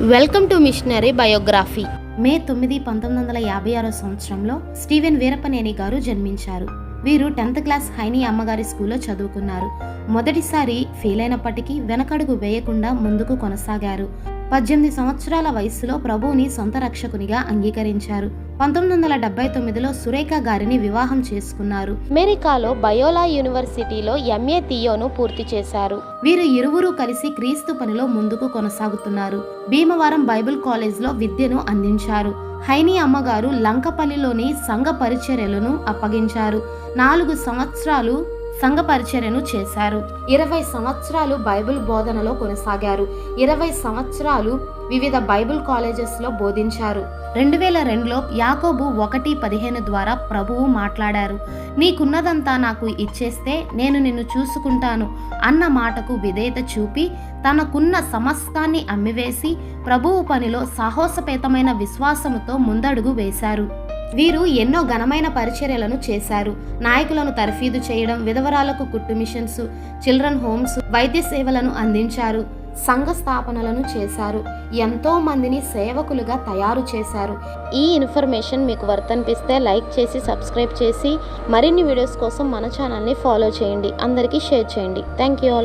Welcome to missionary biography. May 9, 1956 సంవత్సరంలో Steven Veerappaneni గారు జన్మించారు. వీరు 10th క్లాస్ హైనీ అమ్మగారి స్కూల్లో చదువుకున్నారు. మొదటిసారి ఫెయిల్ అయినప్పటికీ వెనకడుగు వేయకుండా ముందుకు కొనసాగారు. 18 సంవత్సరాల వయసులో ప్రభువుని సొంత రక్షకునిగా అంగీకరించారు. 1979లో సురేఖ గారిని వివాహం చేసుకున్నారు. అమెరికాలో బయోలా యూనివర్సిటీలో ఎంఏ థియోను పూర్తి చేశారు. వీరు ఇరువురు కలిసి క్రీస్తు పనిలో ముందుకు కొనసాగుతున్నారు. భీమవరం బైబిల్ కాలేజ్లో విద్యను అందించారు. హైనీ అమ్మగారు లంకపల్లిలోని సంఘ పరిచర్యలను అప్పగించారు. 4 సంవత్సరాలు సంఘ పరిచర్యను చేశారు. 20 సంవత్సరాలు బైబిల్ బోధనలో కొనసాగారు. 20 సంవత్సరాలు వివిధ బైబిల్ కాలేజెస్లో బోధించారు. 2002లో యాకోబు 1:15 ద్వారా ప్రభువు మాట్లాడారు. నీకున్నదంతా నాకు ఇచ్చేస్తే నేను నిన్ను చూసుకుంటాను అన్న మాటకు విధేయత చూపి తనకున్న సమస్తాన్ని అమ్మివేసి ప్రభువు పనిలో సాహసపేతమైన విశ్వాసముతో ముందడుగు వేశారు. వీరు ఎన్నో ఘనమైన పరిచర్యలను చేశారు. నాయకులను తర్ఫీదు చేయడం, విధవరాలకు కుట్టు మిషన్స్, చిల్డ్రన్ హోమ్స్, వైద్య సేవలను అందించారు. సంఘ స్థాపనలను చేశారు. ఎంతో మందిని సేవకులుగా తయారు చేశారు. ఈ ఇన్ఫర్మేషన్ మీకు వర్తనిపిస్తే లైక్ చేసి సబ్స్క్రైబ్ చేసి మరిన్ని వీడియోస్ కోసం మన ఛానల్ని ఫాలో చేయండి. అందరికీ షేర్ చేయండి. Thank you all.